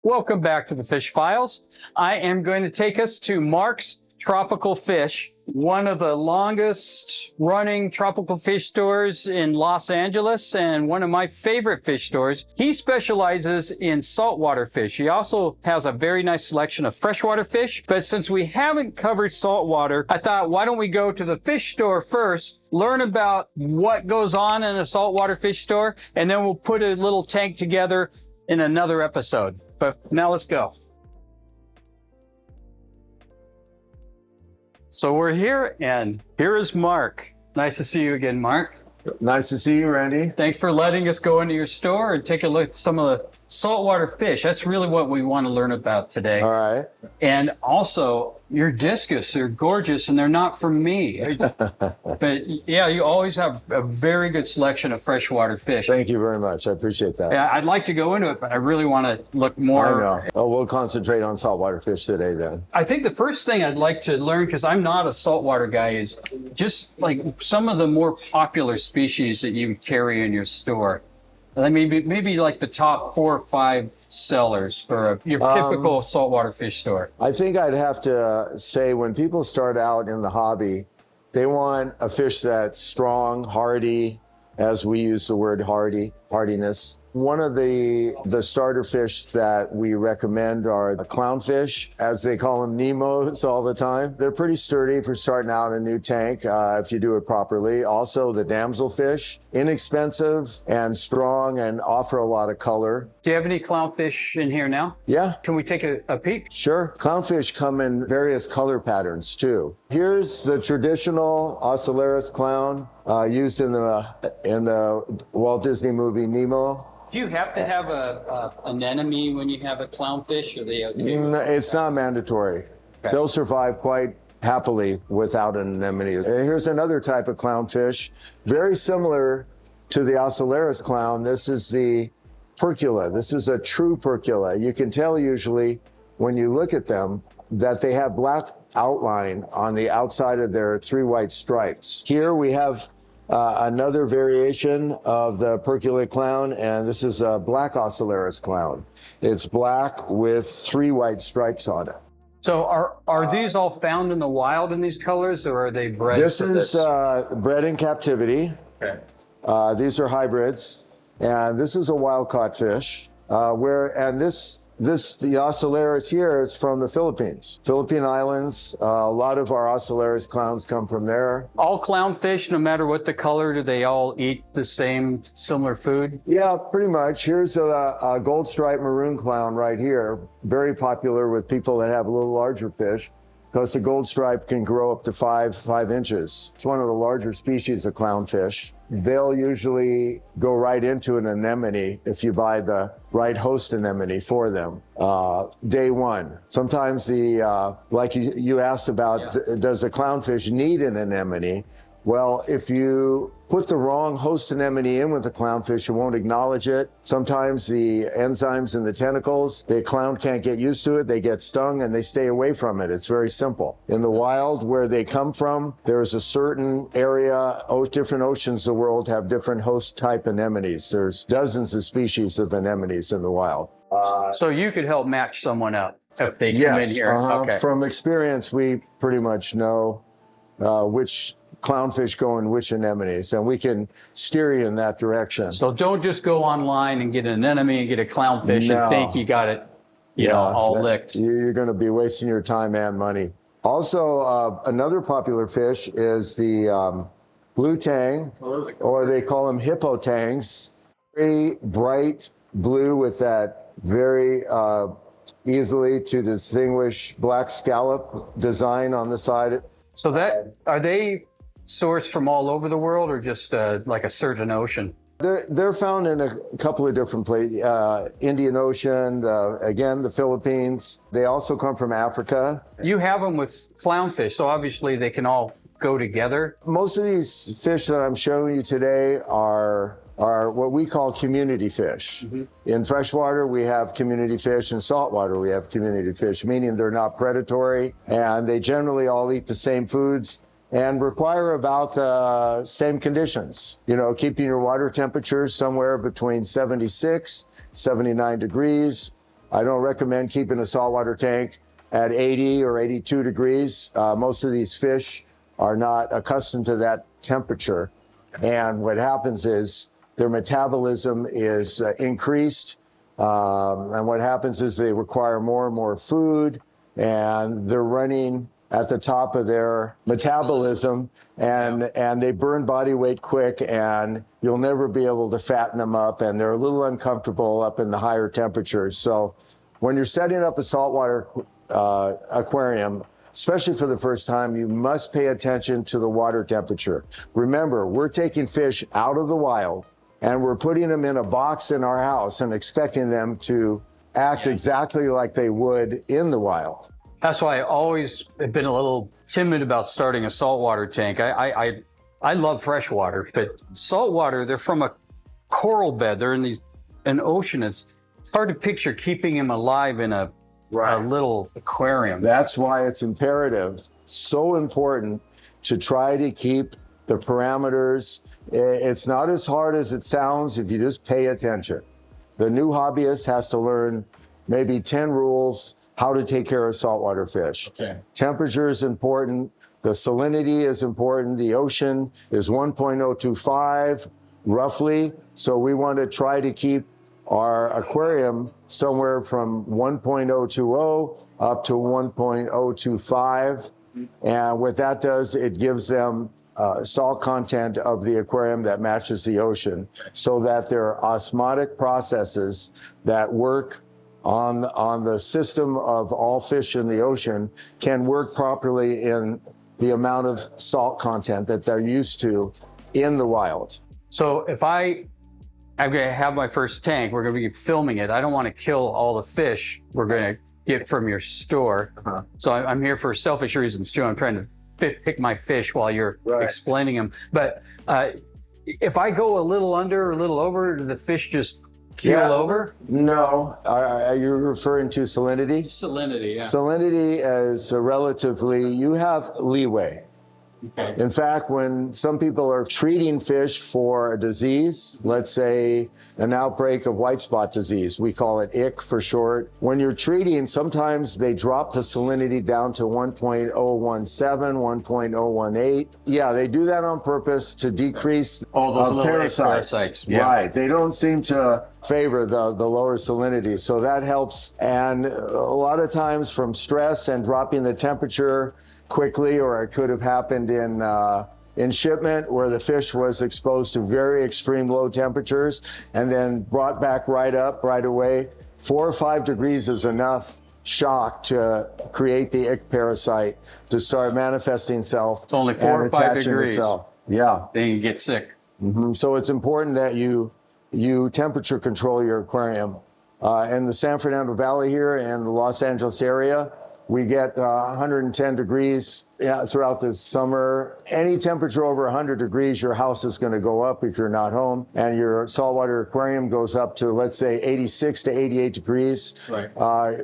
Welcome back to the Fish Files. I am going to take us to Mark's Tropical Fish, one of the longest running tropical fish stores in Los Angeles and one of my favorite fish stores. He specializes in saltwater fish. He also has a very nice selection of freshwater fish. But since we haven't covered saltwater, I thought, why don't we go to the fish store first, learn about what goes on in a saltwater fish store, and then we'll put a little tank together in another episode. But now let's go. So we're here, and here is Mark. Nice to see you again, Mark. Nice to see you, Randy. Thanks for letting us go into your store and take a look at some of the saltwater fish. That's really what we want to learn about today. All right. And also, your discus, they're gorgeous, and they're not from me. But yeah, you always have a very good selection of freshwater fish. Thank you very much. I appreciate that. Yeah, I'd like to go into it, but I really want to look more. I know. Oh, we'll concentrate on saltwater fish today then. I think the first thing I'd like to learn, because I'm not a saltwater guy, is just like some of the more popular species that you carry in your store. Like maybe like the top 4 or 5 sellers for your typical saltwater fish store. I think I'd have to say when people start out in the hobby, they want a fish that's strong, hardy, as we use the word hardiness. One of the starter fish that we recommend are the clownfish, as they call them, Nemos all the time. They're pretty sturdy for starting out a new tank if you do it properly. Also the damselfish, inexpensive and strong and offer a lot of color. Do you have any clownfish in here now? Yeah. Can we take a peek? Sure. Clownfish come in various color patterns too. Here's the traditional Ocellaris clown used in the Walt Disney movie Nemo. Do you have to have an anemone when you have a clownfish? Are they okay? It's not mandatory. Okay. They'll survive quite happily without an anemone. Here's another type of clownfish, very similar to the Ocellaris clown. This is the percula. This is a true percula. You can tell usually when you look at them that they have black outline on the outside of their 3 white stripes. Here we have another variation of the perculate clown, and this is a black Ocellaris clown. It's black with 3 white stripes on it. So are these all found in the wild in these colors, or are they bred? This is bred in captivity. Okay. These are hybrids, and this is a wild-caught fish. The Ocellaris here is from the Philippines. Philippine Islands, a lot of our Ocellaris clowns come from there. All clownfish, no matter what the color, do they all eat the same similar food? Yeah, pretty much. Here's a gold stripe maroon clown right here. Very popular with people that have a little larger fish, because the gold stripe can grow up to 5 inches. It's one of the larger species of clownfish. They'll usually go right into an anemone if you buy the right host anemone for them, day one. Sometimes like you asked about, does a clownfish need an anemone? Well, if you put the wrong host anemone in with the clownfish, it won't acknowledge it. Sometimes the enzymes in the tentacles, the clown can't get used to it, they get stung and they stay away from it. It's very simple. In the wild, where they come from, there's a certain area, different oceans of the world have different host type anemones. There's dozens of species of anemones in the wild. So you could help match someone up if they come in here. Okay. From experience, we pretty much know which clownfish go in which anemones, and we can steer you in that direction. So don't just go online and get an anemone and get a clownfish and think you got it, all licked. You're going to be wasting your time and money. Also, another popular fish is the blue tang, or they call them hippo tangs. Very bright blue with that very easily to distinguish black scallop design on the side. So are they sourced from all over the world, or just like a certain ocean? They're found in a couple of different places. Indian Ocean, again, the Philippines. They also come from Africa. You have them with clownfish, so obviously they can all go together. Most of these fish that I'm showing you today are what we call community fish. Mm-hmm. In freshwater, we have community fish. In saltwater, we have community fish, meaning they're not predatory, and they generally all eat the same foods and require about the same conditions. Keeping your water temperatures somewhere between 76, 79 degrees. I don't recommend keeping a saltwater tank at 80 or 82 degrees. Most of these fish are not accustomed to that temperature. And what happens is their metabolism is increased. And what happens is they require more and more food, and they're running at the top of their metabolism, and they burn body weight quick, and you'll never be able to fatten them up, and they're a little uncomfortable up in the higher temperatures. So when you're setting up a saltwater aquarium, especially for the first time, you must pay attention to the water temperature. Remember, we're taking fish out of the wild, and we're putting them in a box in our house and expecting them to act exactly like they would in the wild. That's why I always have been a little timid about starting a saltwater tank. I love freshwater, but saltwater, they're from a coral bed. They're in an ocean. It's hard to picture keeping them alive in a little aquarium. That's why it's imperative, so important, to try to keep the parameters. It's not as hard as it sounds if you just pay attention. The new hobbyist has to learn maybe 10 rules how to take care of saltwater fish. Okay. Temperature is important. The salinity is important. The ocean is 1.025 roughly. So we want to try to keep our aquarium somewhere from 1.020 up to 1.025. And what that does, it gives them salt content of the aquarium that matches the ocean, so that there are osmotic processes that work on the system of all fish in the ocean can work properly in the amount of salt content that they're used to in the wild. So if I'm going to have my first tank, we're going to be filming it. I don't want to kill all the fish we're going to get from your store. So I'm here for selfish reasons too. I'm trying to pick my fish while you're explaining them. But if I go a little under or a little over, do the fish just keel over? No. Are you referring to salinity? Salinity, yeah. Salinity is relatively, you have leeway. Okay. In fact, when some people are treating fish for a disease, let's say an outbreak of white spot disease, we call it ick for short. When you're treating, sometimes they drop the salinity down to 1.017, 1.018. Yeah, they do that on purpose to decrease all those little parasites. Yeah. Right. They don't seem to favor the lower salinity. So that helps. And a lot of times from stress and dropping the temperature quickly, or it could have happened in shipment where the fish was exposed to very extreme low temperatures and then brought back right up right away. 4 or 5 degrees is enough shock to create the ick parasite to start manifesting itself. It's only 4 or 5 degrees. Itself. Yeah. Then you get sick. So it's important that you temperature control your aquarium. In the San Fernando Valley here and the Los Angeles area, we get 110 degrees throughout the summer. Any temperature over 100 degrees, your house is going to go up if you're not home. And your saltwater aquarium goes up to, let's say, 86 to 88 degrees. Right.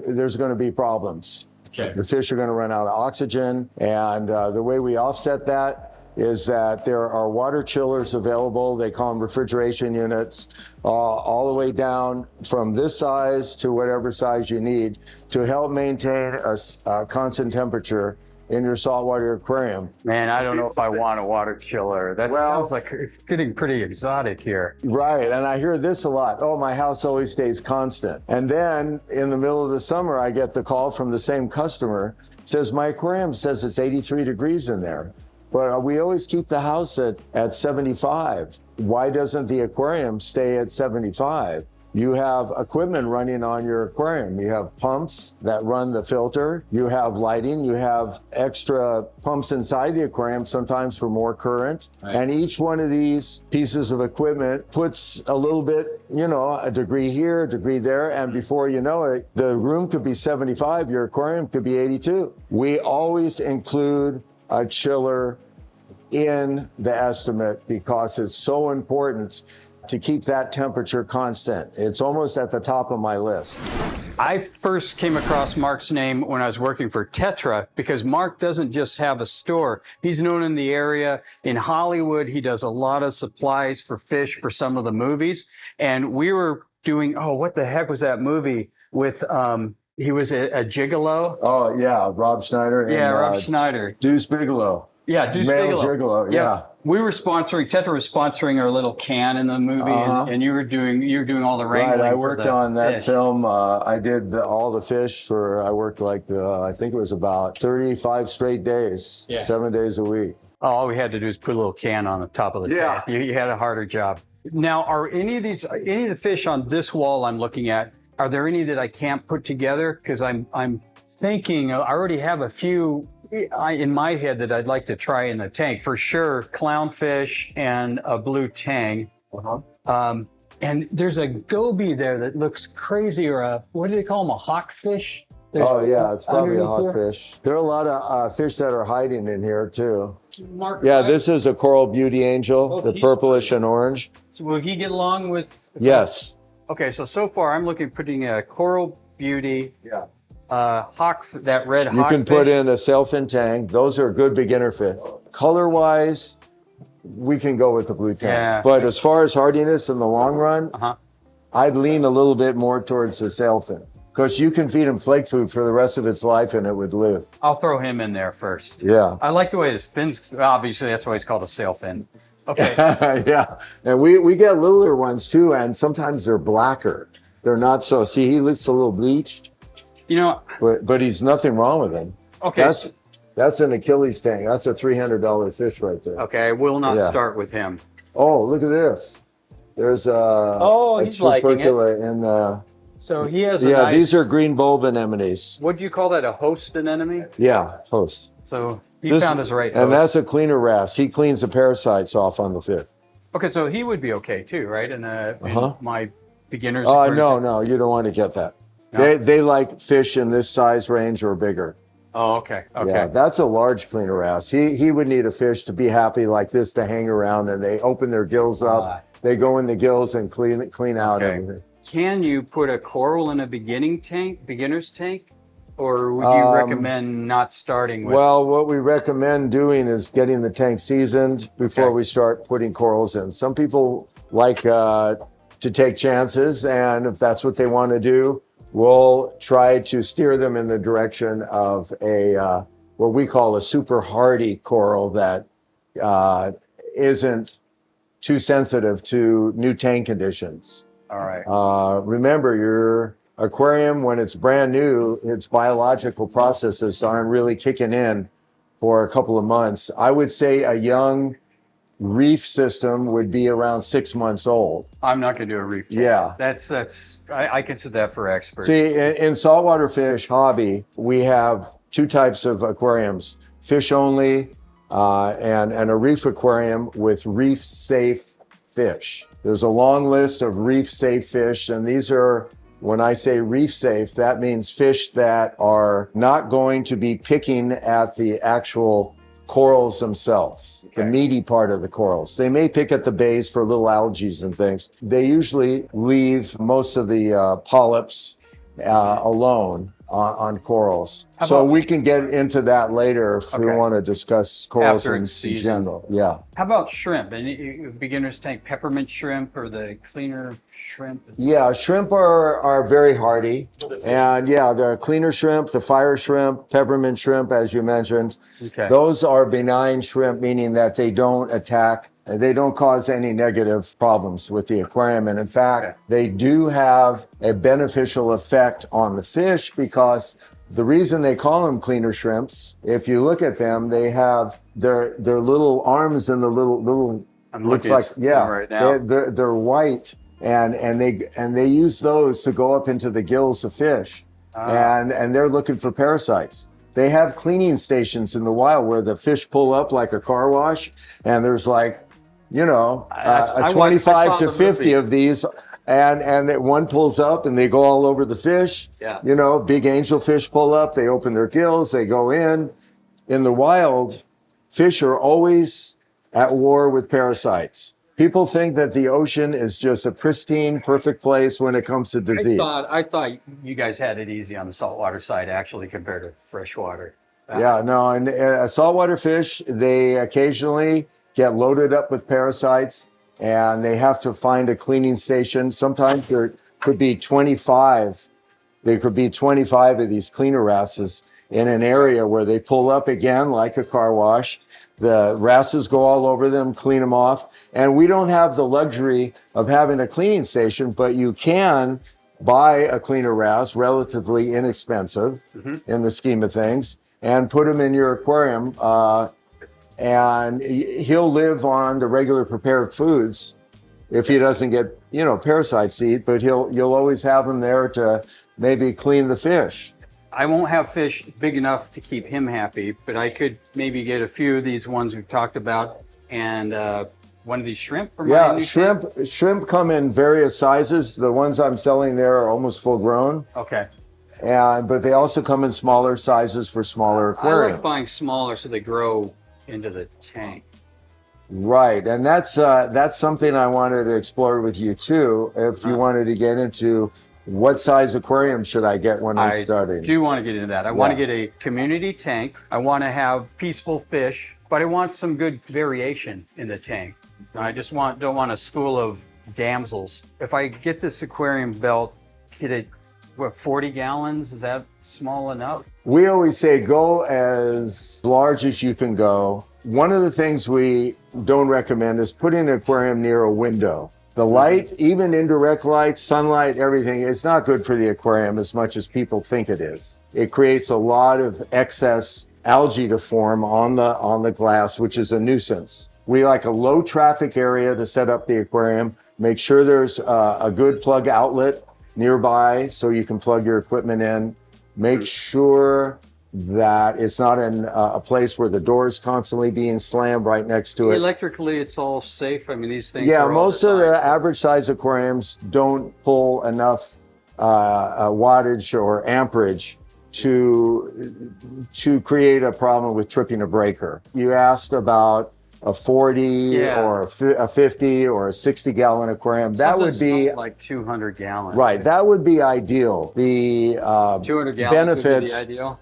There's going to be problems. Okay. The fish are going to run out of oxygen. And the way we offset that is that there are water chillers available. They call them refrigeration units, all the way down from this size to whatever size you need to help maintain a constant temperature in your saltwater aquarium. Man, I don't know if I want a water chiller. That sounds like it's getting pretty exotic here. Right, and I hear this a lot. Oh, my house always stays constant. And then in the middle of the summer, I get the call from the same customer, says, my aquarium says it's 83 degrees in there. But we always keep the house at 75. Why doesn't the aquarium stay at 75? You have equipment running on your aquarium. You have pumps that run the filter. You have lighting. You have extra pumps inside the aquarium, sometimes for more current. Right. And each one of these pieces of equipment puts a little bit, a degree here, a degree there. And before you know it, the room could be 75. Your aquarium could be 82. We always include a chiller in the estimate because it's so important to keep that temperature constant. It's almost at the top of my list. I first came across Mark's name when I was working for Tetra because Mark doesn't just have a store. He's known in the area. In Hollywood, he does a lot of supplies for fish for some of the movies. And we were doing, what the heck was that movie with he was a gigolo. Oh yeah, Rob Schneider. Yeah, and, Rob Schneider. Deuce Bigelow. Yeah, Deuce Male Bigelow. gigolo. Yeah. We were sponsoring. Tetra was sponsoring our little can in the movie, and you were doing all the wrangling. Right, I for worked the on that fish. film. I did all the fish for. I worked like I think it was about 35 straight days, 7 days a week. All we had to do is put a little can on the top of the tank. You had a harder job. Now, are any of the fish on this wall I'm looking at? Are there any that I can't put together? Because I'm thinking I already have a few in my head that I'd like to try in the tank. For sure, clownfish and a blue tang. And there's a goby there that looks crazy, or what do they call them? A hawkfish? It's probably a underneath hawkfish. There are a lot of fish that are hiding in here too. Mark, This is a coral beauty angel, the purplish and orange. So will he get along with? Yes. Okay, so far I'm looking at putting a coral beauty. That red hawkfish. You can put in a sailfin tang. Those are good beginner fish. Color-wise, we can go with the blue tang. Yeah. But as far as hardiness in the long run, I'd lean a little bit more towards the sailfin. Because you can feed him flake food for the rest of its life and it would live. I'll throw him in there first. Yeah. I like the way his fins, obviously that's why it's called a sailfin. Okay. Yeah. And we get littler ones too, and sometimes they're blacker. They're not so, see, he looks a little bleached. You know. But he's nothing wrong with him. Okay. That's an Achilles tang. That's a $300 fish right there. Okay, I will not start with him. Oh, look at this. There's a he's liking it. In so he has a nice, these are green bulb anemones. What do you call that, a host anemone? Yeah, host. So he found his right host. And that's a cleaner wrasse. He cleans the parasites off on the fish. Okay, so he would be okay too, right? In my beginner's. Oh, no, you don't want to get that. No? They like fish in this size range or bigger. Oh, okay. Yeah, that's a large cleaner wrasse. He would need a fish to be happy like this to hang around, and they open their gills up. They go in the gills and clean out everything. Can you put a coral in a beginner's tank? Or would you recommend not starting with? Well, what we recommend doing is getting the tank seasoned before we start putting corals in. Some people like to take chances, and if that's what they want to do, we'll try to steer them in the direction of a what we call a super hardy coral that isn't too sensitive to new tank conditions. All right. Remember, your aquarium, when it's brand new, its biological processes aren't really kicking in for a couple of months. I would say a young reef system would be around 6 months old. I'm not going to do a reef tank. Yeah. I consider that for experts. See, in saltwater fish hobby, we have two types of aquariums, fish only and a reef aquarium with reef safe fish. There's a long list of reef safe fish, and these are, when I say reef safe, that means fish that are not going to be picking at the actual corals themselves, the meaty part of the corals. They may pick at the bays for little algae and things. They usually leave most of the polyps alone on corals. So we can get into that later if we want to discuss corals in general. Yeah. How about shrimp? Any beginner's tank, peppermint shrimp or the cleaner shrimp? Yeah, shrimp are very hardy. And the cleaner shrimp, the fire shrimp, peppermint shrimp, as you mentioned, those are benign shrimp, meaning that they don't attack. They don't cause any negative problems with the aquarium. And in fact, they do have a beneficial effect on the fish, because the reason they call them cleaner shrimps, if you look at them, they have their little arms and the little looks like, right now. They're white, and they use those to go up into the gills of fish. And they're looking for parasites. They have cleaning stations in the wild where the fish pull up like a car wash, and there's like, 25 to 50 of these, and one pulls up and they go all over the fish. Yeah. Big angelfish pull up, they open their gills, they go in. In the wild, fish are always at war with parasites. People think that the ocean is just a pristine, perfect place when it comes to disease. I thought you guys had it easy on the saltwater side, actually, compared to freshwater. And saltwater fish, they occasionally get loaded up with parasites, and they have to find a cleaning station. Sometimes there could be 25 there could be 25 of these cleaner wrasses in an area where they pull up again like a car wash. The wrasses go all over them, clean them off. And we don't have the luxury of having a cleaning station, but you can buy a cleaner wrasse, relatively inexpensive in the scheme of things, and put him in your aquarium. And he'll live on the regular prepared foods if he doesn't get, you know, parasites to eat, but you'll always have him there to maybe clean the fish. I won't have fish big enough to keep him happy, but I could maybe get a few of these ones we've talked about and one of these shrimp for my new shrimp come in various sizes. The ones I'm selling there are almost full grown. Okay. But they also come in smaller sizes for smaller aquariums. I like buying smaller so they grow into the tank. Right, and that's something I wanted to explore with you too. If you wanted to get into what size aquarium should I get when I'm starting? I do want to get into that. I want to get a community tank. I want to have peaceful fish, but I want some good variation in the tank. I just don't want a school of damsels. If I get this aquarium built, get it, what, 40 gallons? Is that small enough? We always say go as large as you can go. One of the things we don't recommend is putting an aquarium near a window. The light, even indirect light, sunlight, everything, it's not good for the aquarium as much as people think it is. It creates a lot of excess algae to form on the glass, which is a nuisance. We like a low traffic area to set up the aquarium. Make sure there's a good plug outlet nearby so you can plug your equipment in. Make sure that it's not in a place where the door is constantly being slammed right next to it. Electrically, it's all safe. I mean, these things Yeah, are most of the average size aquariums don't pull enough wattage or amperage to create a problem with tripping a breaker. You asked about a 40 or a 50 or a 60 gallon aquarium. That would be like 200 gallons. Right, that would be ideal. The 200 gallons benefits, would be the ideal.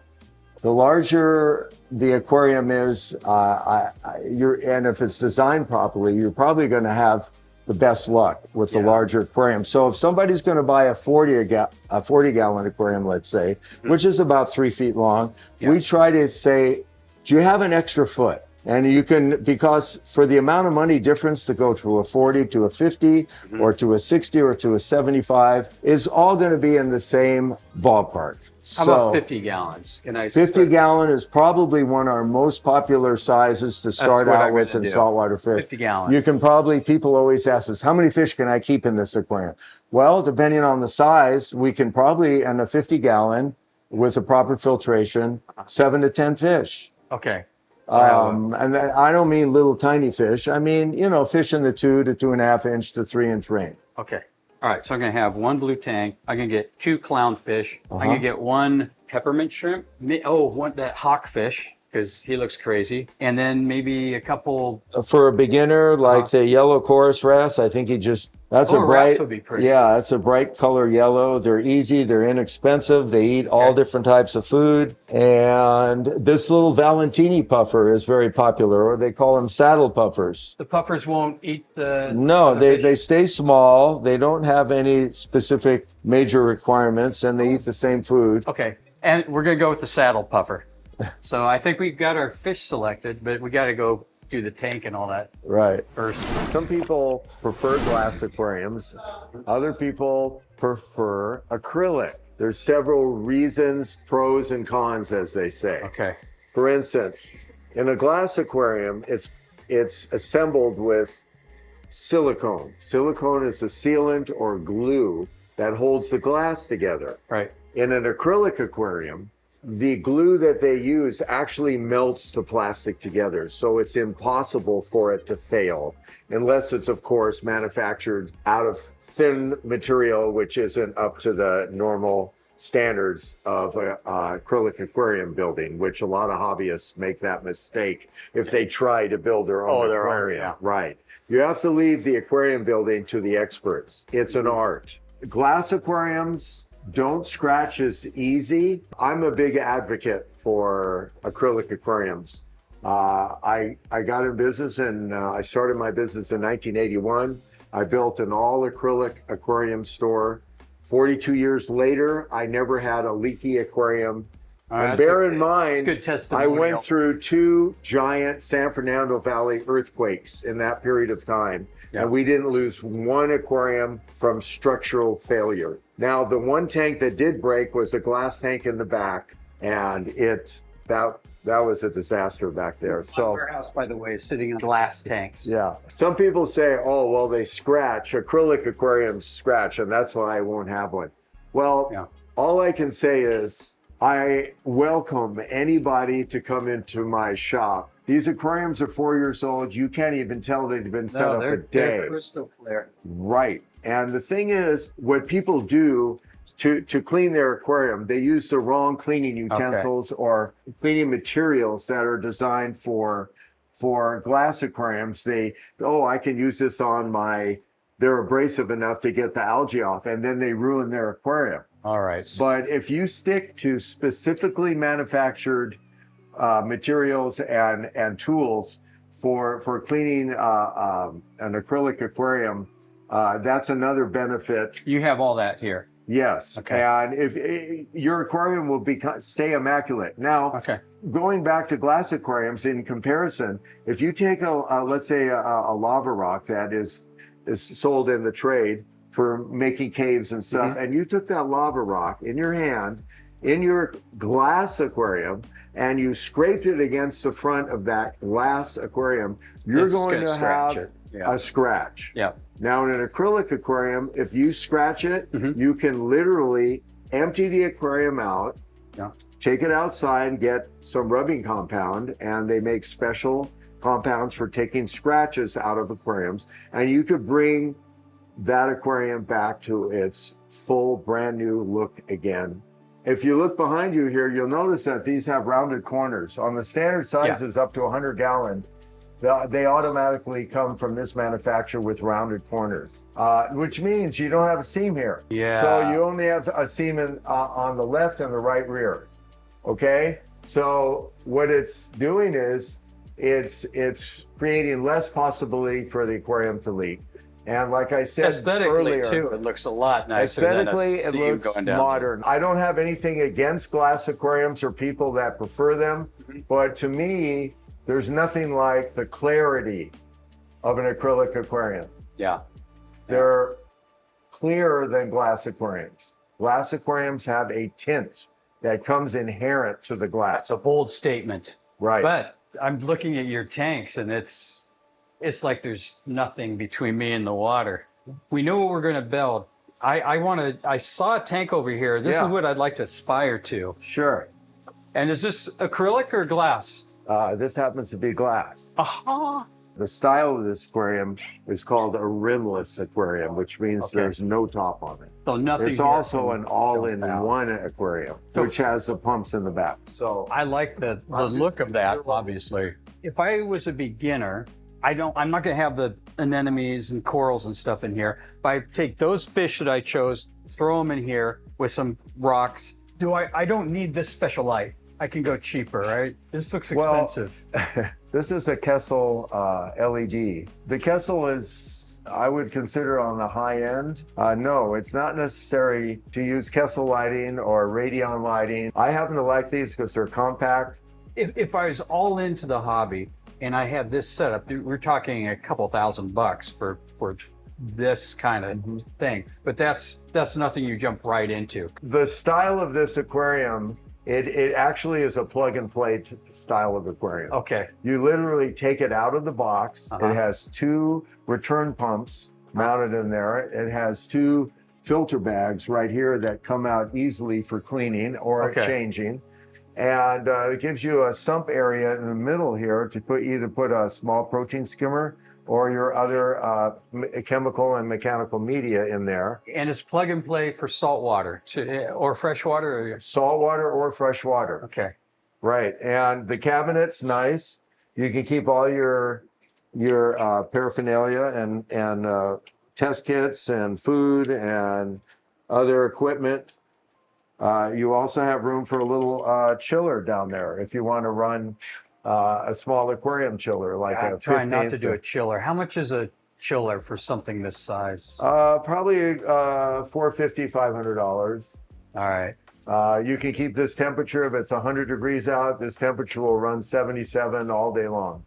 The larger the aquarium is, and if it's designed properly, you're probably going to have the best luck with the larger aquarium. So if somebody's going to buy a 40 gallon aquarium, let's say, which is about 3 feet long, we try to say, do you have an extra foot? And you can, because for the amount of money difference to go to a 40 to a 50 or to a 60 or to a 75 is all going to be in the same ballpark. How about 50 gallons? 50 gallon is probably one of our most popular sizes to start out with in saltwater fish. 50 gallons. You can probably, people always ask us, how many fish can I keep in this aquarium? Well, depending on the size, we can probably, in a 50 gallon with the proper filtration, 7 to 10 fish. Okay. And I don't mean little tiny fish. I mean, you know, fish in the 2 to 2.5 inch to 3 inch range. Okay. All right. So I'm going to have one blue tang. I'm going to get 2 clownfish. I'm going to get 1 peppermint shrimp. That hawkfish, because he looks crazy. And then maybe a couple. For a beginner, like the yellow chorus wrasse, I think that's a bright, would be pretty. Yeah, it's a bright color yellow. They're easy, they're inexpensive. They eat all different types of food. And this little Valentini puffer is very popular, or they call them saddle puffers. The puffers won't eat the... No, they stay small. They don't have any specific major requirements, and they eat the same food. Okay, and we're going to go with the saddle puffer. So I think we've got our fish selected, but we got to go do the tank and all that first. Some people prefer glass aquariums. Other people prefer acrylic. There's several reasons, pros and cons, as they say. Okay. For instance, in a glass aquarium, it's assembled with silicone. Silicone is a sealant or glue that holds the glass together. Right. In an acrylic aquarium, the glue that they use actually melts the plastic together, so it's impossible for it to fail, unless it's, of course, manufactured out of thin material, which isn't up to the normal standards of acrylic aquarium building, which a lot of hobbyists make that mistake if they try to build their own aquarium. Right. You have to leave the aquarium building to the experts. It's an art. Glass aquariums don't scratch as easy. I'm a big advocate for acrylic aquariums. I got in business and I started my business in 1981. I built an all acrylic aquarium store 42 years later, I never had a leaky aquarium. And That's bear okay. in mind, It's good I testimonial. went through 2 giant San Fernando Valley earthquakes in that period of time. Yeah. And we didn't lose one aquarium from structural failure. Now, the one tank that did break was a glass tank in the back, and that was a disaster back there. My So, warehouse, by the way, is sitting on glass tanks. yeah. Some people say, oh, well, they scratch. Acrylic aquariums scratch, and that's why I won't have one. Well, Yeah. all I can say is I welcome anybody to come into my shop. These aquariums are 4 years old. You can't even tell they've been set up a day. They're crystal clear. Right. And the thing is, what people do to clean their aquarium, they use the wrong cleaning utensils or cleaning materials that are designed for glass aquariums. I can use this on they're abrasive enough to get the algae off, and then they ruin their aquarium. All right. But if you stick to specifically manufactured materials and tools for cleaning an acrylic aquarium, that's another benefit. You have all that here. Yes. Okay. And if your aquarium will stay immaculate. Now, Okay. going back to glass aquariums in comparison, if you take let's say a lava rock that is sold in the trade for making caves and stuff, and you took that lava rock in your hand in your glass aquarium and you scraped it against the front of that glass aquarium, you're It's going gonna to scratch have it. Yeah. a scratch. Yeah. Now, in an acrylic aquarium, if you scratch it, Mm-hmm. you can literally empty the aquarium out, Yeah. take it outside and get some rubbing compound, and they make special compounds for taking scratches out of aquariums, and you could bring that aquarium back to its full brand new look again. If you look behind you here, you'll notice that these have rounded corners. On the standard sizes up to 100 gallon, they automatically come from this manufacturer with rounded corners, which means you don't have a seam here. Yeah. So you only have a seam on the left and the right rear. Okay? So what it's doing is it's creating less possibility for the aquarium to leak. And like I said Aesthetically, earlier, too, it looks a lot nicer than a aesthetically, it seam looks going down. modern. I don't have anything against glass aquariums or people that prefer them, but to me, there's nothing like the clarity of an acrylic aquarium. Yeah. They're clearer than glass aquariums. Glass aquariums have a tint that comes inherent to the glass. That's a bold statement. Right. But I'm looking at your tanks, and it's like there's nothing between me and the water. We know what we're going to build. I saw a tank over here. This is what I'd like to aspire to. Sure. And is this acrylic or glass? This happens to be glass. Aha. The style of this aquarium is called a rimless aquarium, which means there's no top on it. So nothing. It's here also can an all-in jump out. one aquarium, which has the pumps in the back. So I like the look of that, obviously. If I was a beginner, I'm not going to have the anemones and corals and stuff in here. If I take those fish that I chose, throw them in here with some rocks, I don't need this special light. I can go cheaper, right? This looks expensive. this is a Kessel LED. The Kessel is, I would consider, on the high end. No, it's not necessary to use Kessel lighting or Radion lighting. I happen to like these because they're compact. If I was all into the hobby and I had this setup, we're talking a couple $1,000 for this kind of thing. But that's nothing you jump right into. The style of this aquarium, it actually is a plug and play style of aquarium. Okay. You literally take it out of the box. It has 2 return pumps mounted in there. It has 2 filter bags right here that come out easily for cleaning or changing. And it gives you a sump area in the middle here to either put a small protein skimmer or your other chemical and mechanical media in there. And it's plug and play for saltwater or freshwater? Saltwater or freshwater. Okay. Right. And the cabinet's nice. You can keep all your paraphernalia and test kits and food and other equipment. You also have room for a little chiller down there if you want to run a small aquarium chiller, like I'm trying not to do a chiller. How much is a chiller for something this size? Probably $450, $500. All right. You can keep this temperature. If it's 100 degrees out, this temperature will run 77 all day long.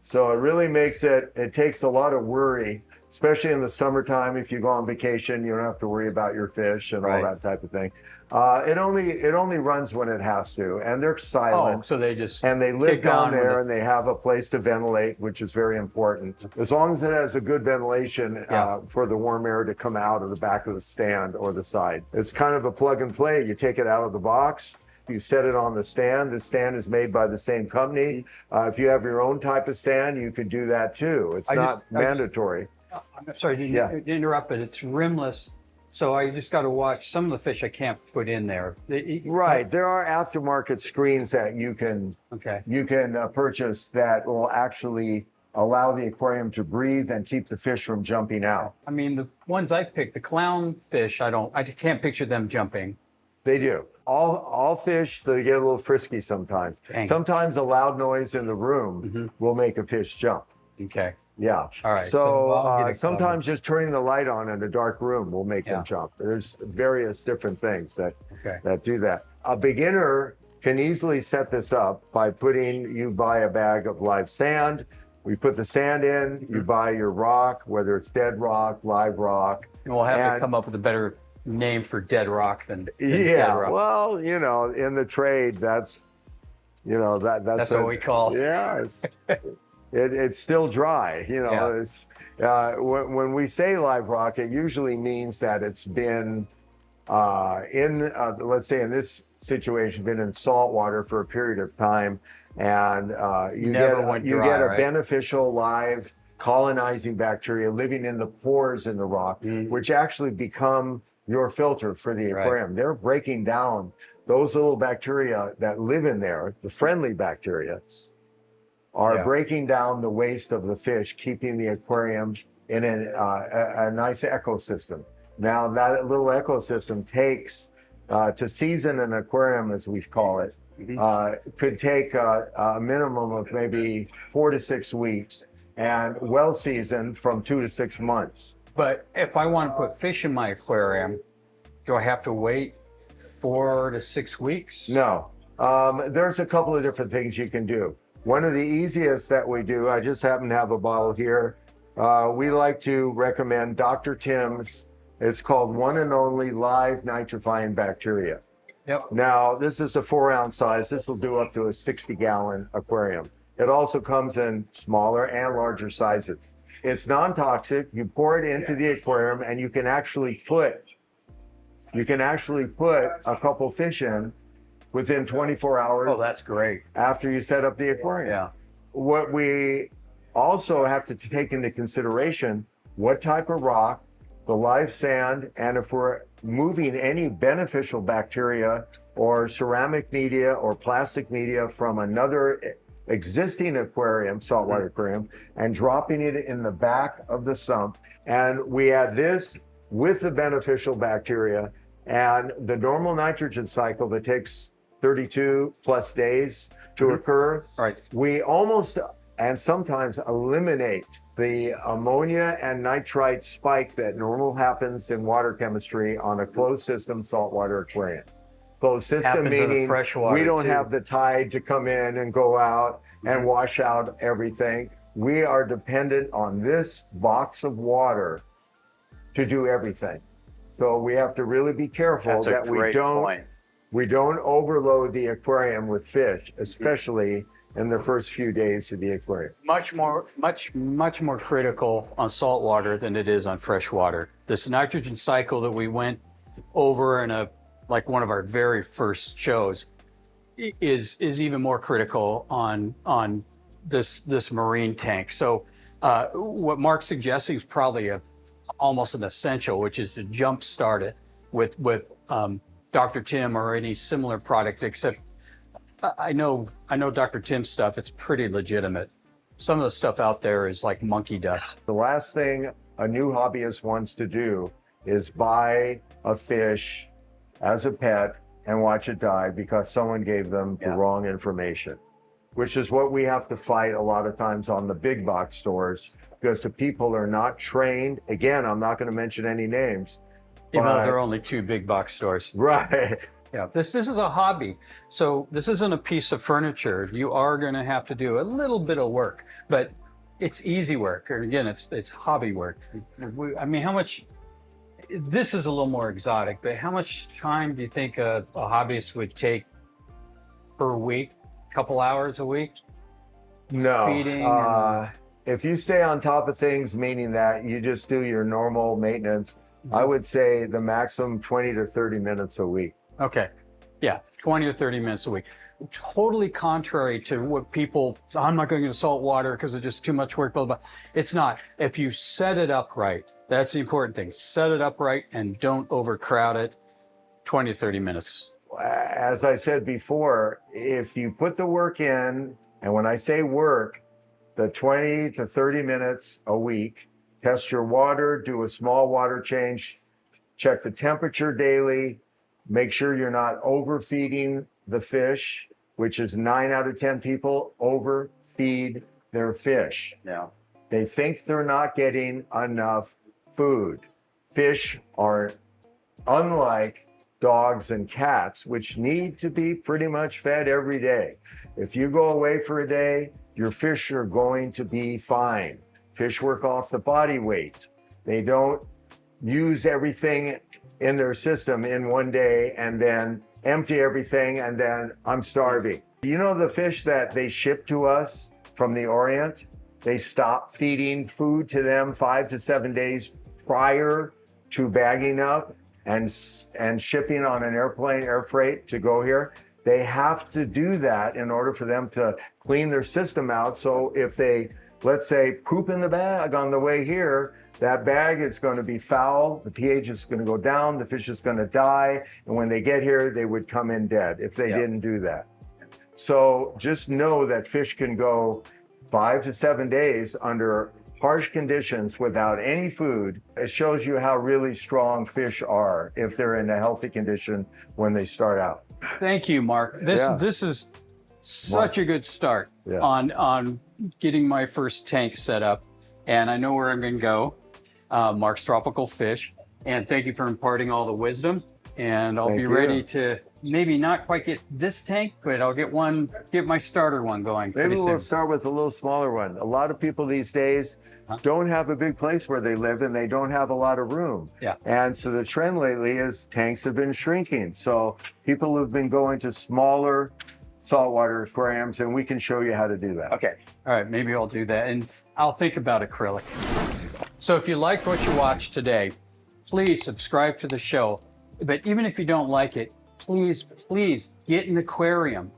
So it really makes it takes a lot of worry, especially in the summertime. If you go on vacation, you don't have to worry about your fish and all that type of thing. It only runs when it has to, and they're silent. Oh, so they just and they live down there, and they have a place to ventilate, which is very important. As long as it has a good ventilation for the warm air to come out of the back of the stand or the side. It's kind of a plug and play. You take it out of the box, you set it on the stand. The stand is made by the same company. If you have your own type of stand, you could do that too. It's not mandatory. I'm sorry to interrupt, but it's rimless. So I just got to watch some of the fish I can't put in there. Right. There are aftermarket screens that you can purchase that will actually allow the aquarium to breathe and keep the fish from jumping out. I mean, the ones I picked, the clownfish, I can't picture them jumping. They do. All fish, they get a little frisky sometimes. Dang. Sometimes a loud noise in the room will make a fish jump. Okay. Yeah. All right. So sometimes just turning the light on in a dark room will make them jump. There's various different things that do that. A beginner can easily set this up by you buy a bag of live sand. We put the sand in, you buy your rock, whether it's dead rock, live rock. And we'll have to come up with a better name for dead rock than dead rock. Well, in the trade, that's what we call. Yeah, it's still dry. It's when we say live rock, it usually means that it's been let's say in this situation, been in salt water for a period of time, and you get a beneficial live colonizing bacteria living in the pores in the rock, which actually become your filter for the aquarium. They're breaking down those little bacteria that live in there, the friendly bacteria, are breaking down the waste of the fish, keeping the aquarium in a nice ecosystem. Now, that little ecosystem takes, to season an aquarium, as we call it, could take a minimum of maybe 4 to 6 weeks, and well seasoned from 2 to 6 months. But if I want to put fish in my aquarium, do I have to wait 4 to 6 weeks? No. There's a couple of different things you can do. One of the easiest that we do, I just happen to have a bottle here. We like to recommend Dr. Tim's. It's called One and Only Live Nitrifying Bacteria. Yep. Now, this is a 4-ounce size. This will do up to a 60-gallon aquarium. It also comes in smaller and larger sizes. It's non-toxic. You pour it into the aquarium, and you can actually put a couple fish in within 24 hours. Oh, that's great. After you set up the aquarium. Yeah. What we also have to take into consideration, what type of rock, the live sand, and if we're moving any beneficial bacteria or ceramic media or plastic media from another existing aquarium, saltwater aquarium, and dropping it in the back of the sump. And we add this with the beneficial bacteria and the normal nitrogen cycle that takes 32 plus days to occur. Right. We almost and sometimes eliminate the ammonia and nitrite spike that normal happens in water chemistry on a closed system saltwater aquarium. Closed system meaning we don't have the tide to come in and go out and wash out everything. We are dependent on this box of water to do everything. So we have to really be careful that we don't overload the aquarium with fish, especially in the first few days of the aquarium. Much more critical on saltwater than it is on freshwater. This nitrogen cycle that we went over in one of our very first shows is even more critical on this marine tank. So what Mark's suggesting is probably almost an essential, which is to jump start it with Dr. Tim or any similar product, except I know Dr. Tim's stuff, it's pretty legitimate. Some of the stuff out there is like monkey dust. The last thing a new hobbyist wants to do is buy a fish as a pet and watch it die because someone gave them the wrong information. which is what we have to fight a lot of times on the big box stores, because the people are not trained. Again, I'm not going to mention any names. Even though there are only 2 big box stores. Right. Yeah, this is a hobby. So this isn't a piece of furniture. You are going to have to do a little bit of work, but it's easy work. Or again, it's hobby work. I mean, how much, this is a little more exotic, but how much time do you think a hobbyist would take per week? A couple hours a week? No. Feeding? If you stay on top of things, meaning that you just do your normal maintenance, I would say the maximum 20 to 30 minutes a week. Okay. Yeah, 20 or 30 minutes a week. Totally contrary to what people, I'm not going to saltwater because it's just too much work, blah, blah, blah. It's not. If you set it up right, that's the important thing. Set it up right and don't overcrowd it. 20 to 30 minutes. As I said before, if you put the work in, and when I say work, the 20 to 30 minutes a week, test your water, do a small water change, check the temperature daily, make sure you're not overfeeding the fish, which is 9 out of 10 people overfeed their fish. Yeah. They think they're not getting enough food. Fish are unlike dogs and cats, which need to be pretty much fed every day. If you go away for a day, your fish are going to be fine. Fish work off the body weight. They don't use everything in their system in one day and then empty everything and then I'm starving. You know the fish that they ship to us from the Orient? They stop feeding food to them 5 to 7 days prior to bagging up and shipping on an airplane, air freight to go here. They have to do that in order for them to clean their system out. So if they, let's say, poop in the bag on the way here, that bag is going to be foul, the pH is going to go down, the fish is going to die, and when they get here, they would come in dead if they didn't do that. So just know that fish can go 5 to 7 days under harsh conditions without any food. It shows you how really strong fish are if they're in a healthy condition when they start out. Thank you, Mark. This is such a good start on getting my first tank set up, and I know where I'm going to go. Mark's Tropical Fish, and thank you for imparting all the wisdom. And I'll be ready to maybe not quite get this tank, but I'll get my starter one going. Maybe we'll start with a little smaller one. A lot of people these days don't have a big place where they live and they don't have a lot of room. Yeah. And so the trend lately is tanks have been shrinking. So people have been going to smaller saltwater aquariums, and we can show you how to do that. Okay. All right. Maybe I'll do that. And I'll think about acrylic. So if you liked what you watched today, please subscribe to the show. But even if you don't like it, please get an aquarium.